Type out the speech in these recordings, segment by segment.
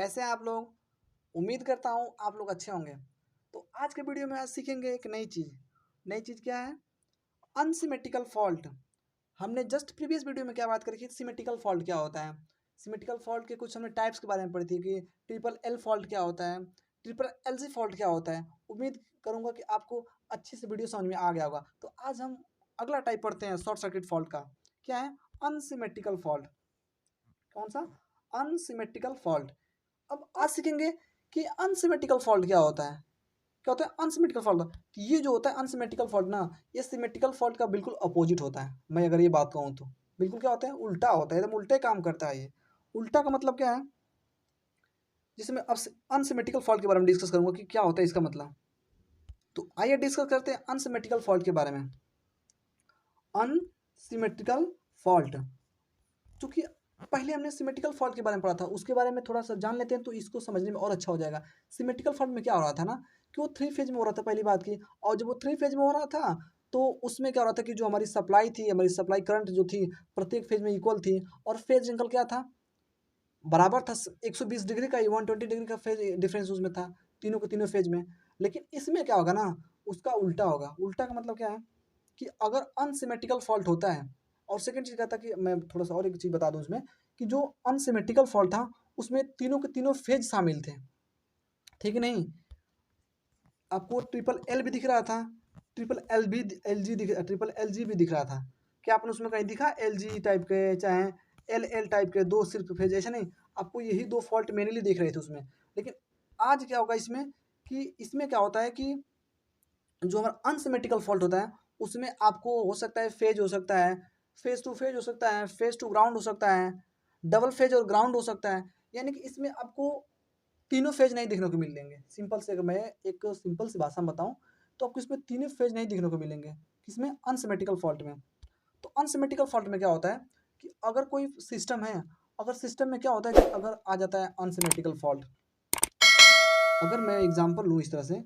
कैसे हैं आप लोग? उम्मीद करता हूँ आप लोग अच्छे होंगे। तो आज के वीडियो में आज सीखेंगे एक नई चीज़। नई चीज़ क्या है? Unsymmetrical fault. हमने जस्ट प्रीवियस वीडियो में क्या बात करी थी? सिमेट्रिकल फॉल्ट क्या होता है? सिमेट्रिकल फॉल्ट के कुछ हमने टाइप्स के बारे में पढ़ी थी कि ट्रिपल एल फॉल्ट क्या होता है, ट्रिपल एलजी फॉल्ट क्या होता है। उम्मीद करूँगा कि आपको अच्छे से वीडियो समझ में आ गया होगा। तो आज हम अगला टाइप पढ़ते हैं शॉर्ट सर्किट फॉल्ट का। क्या है? Unsymmetrical fault. कौन सा? Unsymmetrical fault. अब आज सीखेंगे कि अनसिमेट्रिकल फॉल्ट क्या होता है। क्या होता है अनसिमेट्रिकल फॉल्ट? ये जो होता है अनसिमेट्रिकल फॉल्ट ना, ये सिमेट्रिकल फॉल्ट का बिल्कुल अपोजिट होता है। मैं अगर ये बात कहूँ तो बिल्कुल क्या होता है, उल्टा होता है, एकदम उल्टे काम करता है ये। उल्टा का मतलब क्या है, जिसमें अब अनसिमेट्रिकल फॉल्ट के बारे में डिस्कस करूंगा कि क्या होता है इसका मतलब। तो आइए डिस्कस करते हैं अनसिमेट्रिकल फॉल्ट के बारे में। अनसिमेट्रिकल फॉल्ट, चूंकि पहले हमने सिमेट्रिकल फॉल्ट के बारे में पढ़ा था, उसके बारे में थोड़ा सा जान लेते हैं तो इसको समझने में और अच्छा हो जाएगा। सिमेट्रिकल फॉल्ट में क्या हो रहा था ना, कि वो थ्री फेज में हो रहा था, पहली बात की। और जब वो थ्री फेज में हो रहा था तो उसमें क्या हो रहा था कि जो हमारी सप्लाई थी, हमारी सप्लाई करंट जो थी प्रत्येक फेज में इक्वल थी, और फेज एंगल क्या था, बराबर था। 120 डिग्री का, 120 डिग्री का फेज डिफरेंस उसमें था तीनों के तीनों फेज में। लेकिन इसमें क्या होगा ना, उसका उल्टा होगा। उल्टा का मतलब क्या है कि अगर अनसिमेट्रिकल फॉल्ट होता है, और सेकंड चीज़ क्या था कि मैं थोड़ा सा और एक चीज़ बता दूं इसमें, कि जो अनसिमेट्रिकल फॉल्ट था उसमें तीनों के तीनों फेज शामिल थे। ठीक है नहीं? आपको ट्रिपल एल भी दिख रहा था, ट्रिपल एल भी एल जी दिख ट्रिपल एल जी भी दिख रहा था। क्या आपने उसमें कहीं दिखा एल जी टाइप के, चाहे एल एल टाइप के दो सिर्फ फेज? ऐसा नहीं, आपको यही दो फॉल्ट मेनली दिख रहे थे उसमें। लेकिन आज क्या होगा इसमें, कि इसमें क्या होता है कि जो हमारा अनसिमेट्रिकल फॉल्ट होता है उसमें आपको हो सकता है फेज हो सकता है, फेज टू फेज हो सकता है, फेज टू ग्राउंड हो सकता है, डबल फेज और ग्राउंड हो सकता है। यानी कि इसमें आपको तीनों फेज नहीं देखने को मिलेंगे। सिंपल से अगर मैं एक सिंपल सी भाषा में बताऊं तो आपको इसमें तीनों फेज नहीं देखने को मिलेंगे। किसमें? अनसिमेट्रिकल फॉल्ट में। तो अनसिमेट्रिकल फॉल्ट में क्या होता है कि अगर कोई सिस्टम है, अगर सिस्टम में क्या होता है कि अगर आ जाता है अनसिमेट्रिकल फॉल्ट, अगर मैं एग्जांपल लूँ इस तरह से,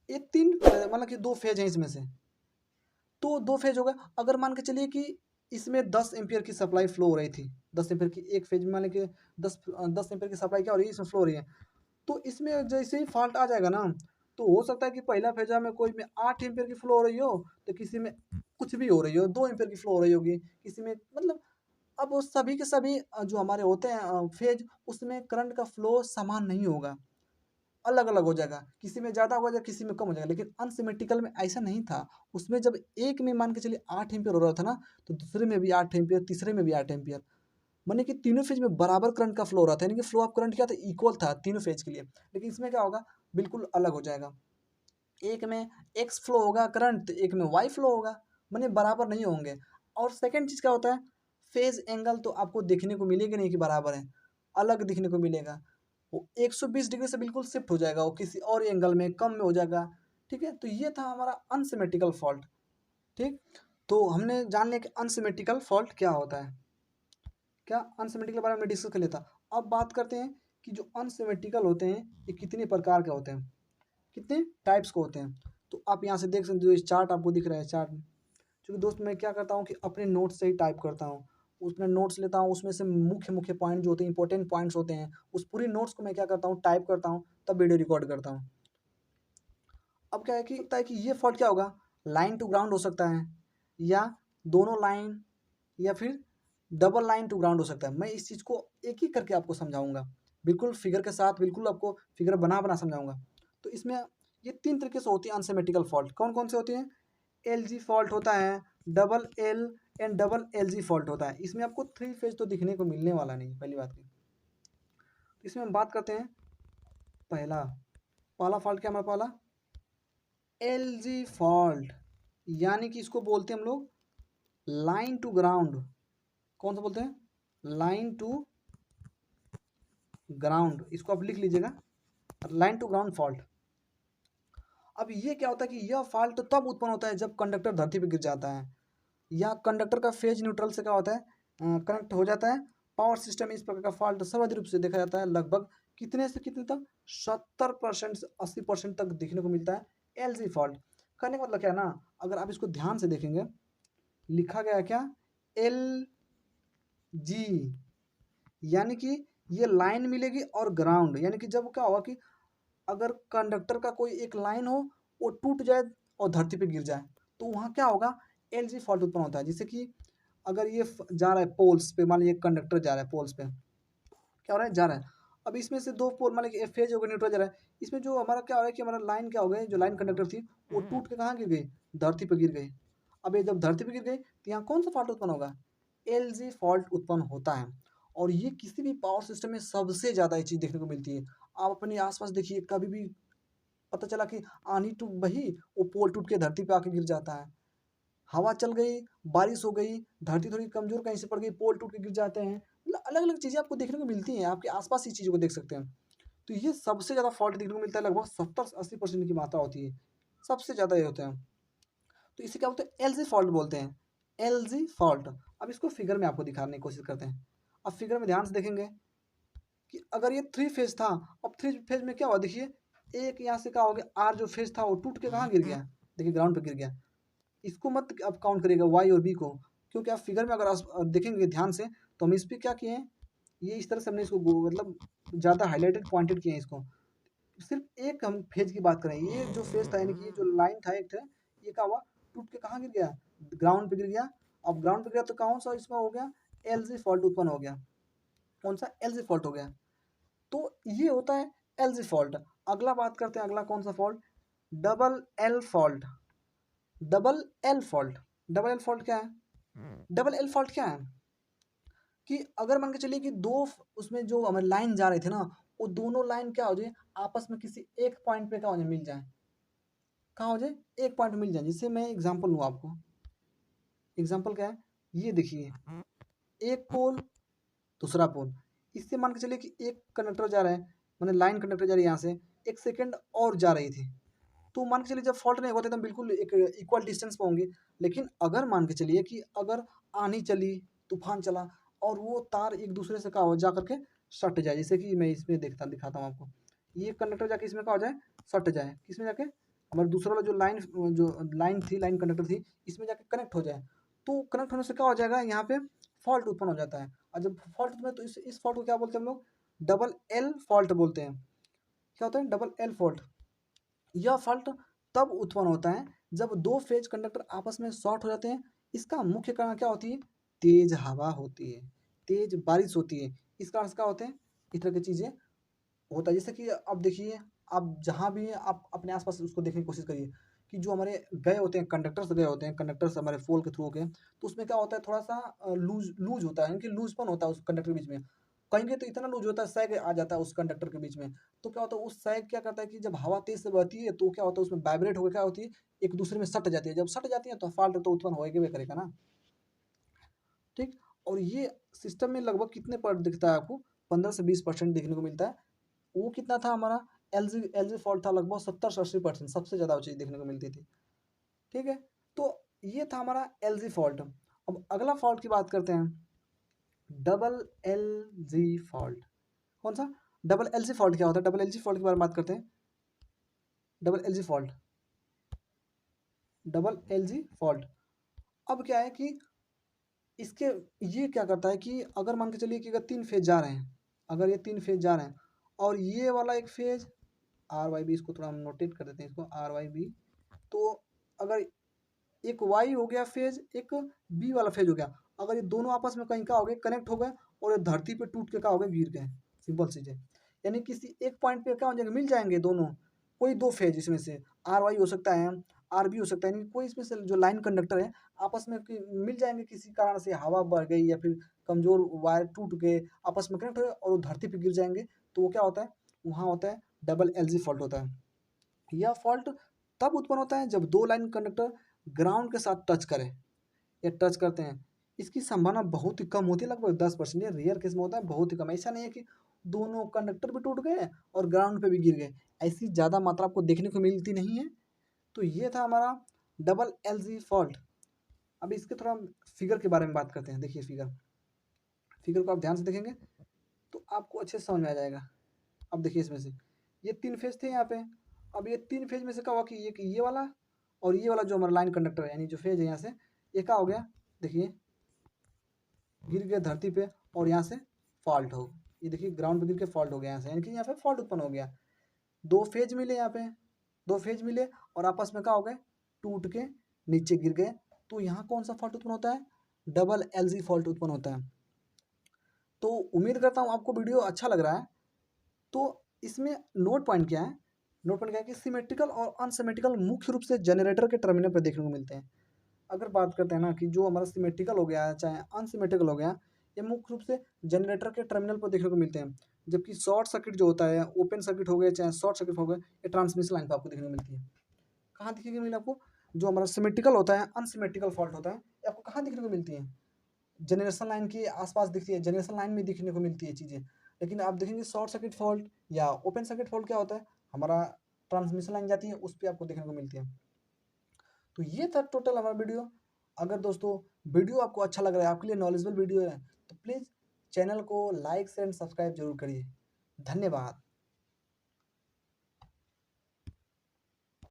ये तीन मतलब कि दो फेज हैं इसमें से, तो दो फेज हो गए। अगर मान के चलिए कि इसमें 10 एम्पियर की सप्लाई फ्लो हो रही थी, 10 एम्पियर की एक फेज में, मान लीजिए 10 एम्पियर की सप्लाई क्या हो रही है, इसमें फ्लो हो रही है। तो इसमें जैसे ही फॉल्ट आ जाएगा ना, तो हो सकता है कि पहला फेजा में कोई में 8 एम्पियर की फ्लो हो रही हो, तो किसी में कुछ भी हो रही हो, 2 एम्पियर की फ्लो हो रही होगी, किसी में मतलब। अब वो सभी के सभी जो हमारे होते हैं फेज, उसमें करंट का फ्लो समान नहीं होगा, अलग अलग हो जाएगा। किसी में ज़्यादा हो जाएगा, किसी में कम हो जाएगा। लेकिन अनसिमेट्रिकल में ऐसा नहीं था। उसमें जब एक में मान के चलिए 8 एम्पियर हो रहा था ना, तो दूसरे में भी 8 एम्पियर, तीसरे में भी 8 एम्पियर। माने कि तीनों फेज में बराबर करंट का फ्लो हो रहा था, यानी कि फ्लो ऑफ करंट क्या था, इक्वल था तीनों फेज के लिए। लेकिन इसमें क्या होगा, बिल्कुल अलग हो जाएगा। एक में एक्स फ्लो होगा करंट, एक में वाई फ्लो होगा, माने बराबर नहीं होंगे। और सेकंड चीज़ क्या होता है, फेज एंगल तो आपको देखने को मिलेगा नहीं कि बराबर है, अलग दिखने को मिलेगा। वो 120 डिग्री से बिल्कुल शिफ्ट हो जाएगा, वो किसी और एंगल में कम में हो जाएगा। ठीक है, तो ये था हमारा अनसिमेट्रिकल फॉल्ट। ठीक, तो हमने जान लिया कि अनसिमेट्रिकल फॉल्ट क्या होता है, क्या अनसिमेट्रिकल के बारे में डिस्कस कर लेता। अब बात करते हैं कि जो अनसिमेट्रिकल होते हैं ये कितने प्रकार के होते हैं, कितने टाइप्स के होते हैं। तो आप यहाँ से देख सकते हो, इस चार्ट आपको दिख रहा है चार्ट। क्योंकि दोस्त मैं क्या करता हूँ कि अपने नोट्स से ही टाइप करता हूँ, उसमें नोट्स लेता हूँ, उसमें से मुख्य मुख्य पॉइंट जो होते हैं, इंपॉर्टेंट पॉइंट्स होते हैं, उस पूरी नोट्स को मैं क्या करता हूँ, टाइप करता हूँ, तब वीडियो रिकॉर्ड करता हूँ। अब क्या है कि होता है कि ये फॉल्ट क्या होगा, लाइन टू ग्राउंड हो सकता है, या दोनों लाइन, या फिर डबल लाइन टू ग्राउंड हो सकता है। मैं इस चीज़ को एक एक करके आपको समझाऊंगा, बिल्कुल फिगर के साथ, बिल्कुल आपको फिगर बना बना समझाऊंगा। तो इसमें ये तीन तरीके से होती है अनसिमेट्रिकल फॉल्ट। कौन कौन से होती हैं? एल जी फॉल्ट होता है, double L and double L G fault होता है। इसमें आपको थ्री फेज तो दिखने को मिलने वाला नहीं, पहली बात की। तो इसमें हम बात करते हैं पहला, पहला फॉल्ट क्या हमारा पहला, एल जी फॉल्ट, यानी कि इसको बोलते हैं हम लोग लाइन टू ग्राउंड। कौन सा बोलते हैं? लाइन टू ग्राउंड, इसको आप लिख लीजिएगा, लाइन टू ग्राउंड फॉल्ट। अब ये क्या होता है कि यह फॉल्ट तो तब उत्पन्न होता है जब कंडक्टर धरती पर गिर जाता है, या कंडक्टर का फेज न्यूट्रल से क्या होता है, कनेक्ट हो जाता है। पावर सिस्टम में इस प्रकार का फॉल्ट सर्वाधिक रूप से देखा जाता है, लगभग कितने से कितने तक, 70% से 80% तक देखने को मिलता है एल जी फॉल्ट। कहने का मतलब क्या है ना, अगर आप इसको ध्यान से देखेंगे, लिखा गया है क्या, एल जी, यानी कि ये लाइन मिलेगी और ग्राउंड, यानी कि जब क्या होगा कि अगर कंडक्टर का कोई एक लाइन हो, वो टूट जाए और धरती पे गिर जाए, तो वहाँ क्या होगा, एलजी फॉल्ट उत्पन्न होता है। जैसे कि अगर ये जा रहा है पोल्स पे, मान लीजिए कंडक्टर जा रहा है पोल्स पे, क्या हो रहा है, जा रहा है। अब इसमें से दो पोल, मान लीजिए फेज हो गया, न्यूट्रल जा रहा है, इसमें जो हमारा क्या हो रहा है कि हमारा लाइन क्या हो गई, जो लाइन कंडक्टर थी वो टूट के कहाँ गिर गई, धरती पर गिर गई। अब ये जब धरती पर गिर गई तो यहाँ कौन सा फॉल्ट उत्पन्न होगा, एलजी फॉल्ट उत्पन्न होता है। और ये किसी भी पावर सिस्टम में सबसे ज़्यादा ये चीज़ देखने को मिलती है। आप अपने आसपास देखिए, कभी भी पता चला कि आंधी टूट बही, वो पोल टूट के धरती पे आके गिर जाता है। हवा चल गई, बारिश हो गई, धरती थोड़ी कमजोर कहीं से पड़ गई, पोल टूट के गिर जाते हैं। मतलब अलग अलग चीज़ें आपको देखने को मिलती हैं, आपके आसपास ही चीज़ों को देख सकते हैं। तो ये सबसे ज़्यादा फॉल्ट देखने को मिलता है, लगभग 70 से 80% की मात्रा होती है, सबसे ज़्यादा ये होते हैं। तो इसे क्या बोलते हैं, एलजी फॉल्ट बोलते हैं, एलजी फॉल्ट। अब इसको फिगर में आपको दिखाने की कोशिश करते हैं। अब फिगर में ध्यान से देखेंगे कि अगर ये थ्री फेज था, अब थ्री फेज में क्या हुआ, देखिए एक यहाँ से क्या हो गया, आर जो फेज था वो टूट के कहाँ गिर गया, देखिए ग्राउंड पे गिर गया। इसको मत आप काउंट करिएगा वाई और बी को, क्योंकि आप फिगर में अगर आप देखेंगे ध्यान से, तो हम इस पर क्या किए हैं, ये इस तरह से हमने इसको मतलब ज़्यादा हाईलाइटेड पॉइंटेड किए हैं इसको। सिर्फ एक हम फेज की बात करें, ये जो फेज था, यानी कि ये जो लाइन था एक था, ये क्या हुआ, टूट के कहाँ गिर गया, ग्राउंड पे गिर गया। अब ग्राउंड पे गिरा तो कौन सा इसमें हो गया, एलजी फॉल्ट उत्पन्न हो गया। कौन सा, एलजी फॉल्ट हो गया। तो ये होता है एलजी फॉल्ट। अगला बात करते हैं, अगला कौन सा fault, double L fault. Double L fault, double L fault क्या है, डबल एल फॉल्ट क्या है कि अगर मान के चलिए कि दो उसमें जो हमारे लाइन जा रहे थे ना, वो दोनों लाइन क्या हो जाए, आपस में किसी एक पॉइंट पे क्या हो जाए, मिल जाए, कहाँ हो जाए, एक पॉइंट मिल जाए। जिससे मैं एग्जांपल दूँ आपको, एग्जांपल क्या है, ये देखिए, एक पोल दूसरा पोल, इससे मान के चलिए कि एक कंडक्टर जा रहा है, मैंने लाइन कंडक्टर जा रही है यहाँ से, एक सेकंड और जा रही थी, तो मान के चलिए जब फॉल्ट नहीं होता तो बिल्कुल एक इक्वल डिस्टेंस पे होंगे। लेकिन अगर मान के चलिए कि अगर आनी चली, तूफान चला, और वो तार एक दूसरे से क्या हो जा करके सट जाए, जैसे कि मैं इसमें दिखाता हूँ आपको, ये कंडक्टर जाके इसमें क्या हो जाए, सट जाए, किसमें जाके, हमारे दूसरा वाला जो लाइन थी, लाइन कंडक्टर थी, इसमें जाके कनेक्ट हो जाए, तो कनेक्ट होने से क्या हो जाएगा, यहाँ पे फॉल्ट उत्पन्न हो जाता है। और जब फॉल्ट उत्पन्न, तो इस फॉल्ट को क्या बोलते हैं हम लोग, डबल एल फॉल्ट बोलते हैं। क्या होता है, डबल एल फॉल्ट। यह फॉल्ट तब उत्पन्न होता है जब दो फेज कंडक्टर आपस में शॉर्ट हो जाते हैं। इसका मुख्य कारण क्या होती है, तेज हवा होती है, तेज बारिश होती है, इस कारण से क्या होते हैं, इस तरह की चीज़ें होता है। जैसे कि अब देखिए, आप जहाँ भी हैं, आप अपने आसपास उसको देखने की कोशिश करिए कि जो हमारे गए होते हैं, कंडक्टर्स गए होते हैं, कंडक्टर्स हमारे पोल के थ्रू गए, तो उसमें क्या होता है, थोड़ा सा लूज लूज होता है, यानी कि लूजपन होता है उस कंडक्टर के बीच में। कहेंगे तो इतना लूज होता है, सैग आ जाता है उस कंडक्टर के बीच में। तो क्या होता है, उस सैग क्या करता है कि जब हवा तेज से बहती है, तो क्या होता है, उसमें वाइब्रेट होकर क्या होती है, एक दूसरे में सट जाती है। जब सट जाती है तो फॉल्ट तो उत्पन्न होएगा करेगा ना, ठीक। और ये सिस्टम में लगभग कितने पर दिखता है आपको, 15 से 20% देखने को मिलता है। वो कितना था हमारा, एलजी एलजी फॉल्ट था लगभग 70 से 80%, सबसे ज़्यादा वो चीज़ देखने को मिलती थी, ठीक है। तो ये था हमारा एलजी फॉल्ट। अब अगला फॉल्ट की बात करते हैं, डबल एल जी फॉल्ट। कौन सा, डबल एल जी फॉल्ट क्या होता है, डबल एल जी फॉल्ट के बारे में बात करते हैं। Double L G fault, double L G fault. अब क्या है कि इसके, ये क्या करता है कि अगर मान के चलिए कि अगर तीन फेज जा रहे हैं, अगर ये तीन फेज जा रहे हैं, और ये वाला एक फेज आर वाई बी, इसको थोड़ा हम नोटेट कर देते हैं, इसको आर वाई बी। तो अगर एक वाई हो गया फेज, एक बी वाला फेज हो गया, अगर ये दोनों आपस में कहीं का हो गए, कनेक्ट हो गए, और ये धरती पे टूट के क्या हो गए, गिर गए, सिंपल चीज़ है। यानी किसी एक पॉइंट पे क्या हो जाएगा, मिल जाएंगे दोनों, कोई दो फेज इसमें से, आर वाई हो सकता है, आर बी हो सकता है, यानी कोई इसमें से जो लाइन कंडक्टर है आपस में मिल जाएंगे, किसी कारण से हवा बढ़ गई या फिर कमजोर वायर टूट गए, आपस में कनेक्ट हो गए और वो धरती पे गिर जाएंगे, तो वो क्या होता है, वहाँ होता है डबल एल जी फॉल्ट होता है। यह फॉल्ट तब उत्पन्न होता है जब दो लाइन कंडक्टर ग्राउंड के साथ टच करें या टच करते हैं। इसकी संभावना बहुत ही कम होती है, लगभग 10%। ये रेयर केस में होता है, बहुत ही कम। ऐसा नहीं है कि दोनों कंडक्टर भी टूट गए और ग्राउंड पे भी गिर गए, ऐसी ज़्यादा मात्रा आपको देखने को मिलती नहीं है। तो ये था हमारा डबल एल जी फॉल्ट। अब इसके थोड़ा फिगर के बारे में बात करते हैं। देखिए फिगर, फिगर को आप ध्यान से देखेंगे तो आपको अच्छे से समझ में आ जाएगा। अब देखिए इसमें से ये तीन फेज थे यहाँ पे। अब ये तीन फेज में से क्या हुआ कि ये वाला और ये वाला जो हमारा लाइन कंडक्टर है, यानी जो फेज है यहाँ से, ये क्या हो गया, देखिए गिर गया धरती पे और यहाँ से फॉल्ट हो ये देखिए ग्राउंड पे गिर के फॉल्ट हो गया यहाँ से, यानी कि यहाँ पे फॉल्ट उत्पन्न हो गया। 2 फेज मिले यहाँ पे, 2 फेज मिले और आपस में क्या हो गए, टूट के नीचे गिर गए। तो यहाँ कौन सा फॉल्ट उत्पन्न होता है, डबल एलजी फॉल्ट उत्पन्न होता है। तो उम्मीद करता हूँ आपको वीडियो अच्छा लग रहा है। तो इसमें नोट पॉइंट क्या है, नोट पॉइंट क्या है कि सिमेट्रिकल और अनसिमेट्रिकल मुख्य रूप से जनरेटर के टर्मिनल पर देखने को मिलते हैं। अगर बात करते हैं ना कि जो हमारा सिमेट्रिकल हो गया चाहे अनसिमेट्रिकल हो गया, ये मुख्य रूप से जनरेटर के टर्मिनल पर देखने को मिलते हैं। जबकि शॉर्ट सर्किट जो होता है, ओपन सर्किट हो गया चाहे शॉर्ट सर्किट हो गया, ये ट्रांसमिशन लाइन पर आपको देखने को मिलती है। कहाँ दिखेगी मिली आपको, जो हमारा सिमेट्रिकल होता है अनसिमेट्रिकल फॉल्ट होता है, ये आपको कहाँ देखने को मिलती है, जनरेशन लाइन के आसपास दिखती है, जनरेशन लाइन में दिखने को मिलती है चीज़ें। लेकिन आप देखेंगे शॉर्ट सर्किट फॉल्ट या ओपन सर्किट फॉल्ट क्या होता है, हमारा ट्रांसमिशन लाइन जाती है उस पर आपको देखने को मिलती है। तो ये था टोटल हमारा वीडियो। अगर दोस्तों वीडियो आपको अच्छा लग रहा है, आपके लिए नॉलेजेबल वीडियो है, तो प्लीज़ चैनल को लाइक शेयर एंड सब्सक्राइब जरूर करिए। धन्यवाद।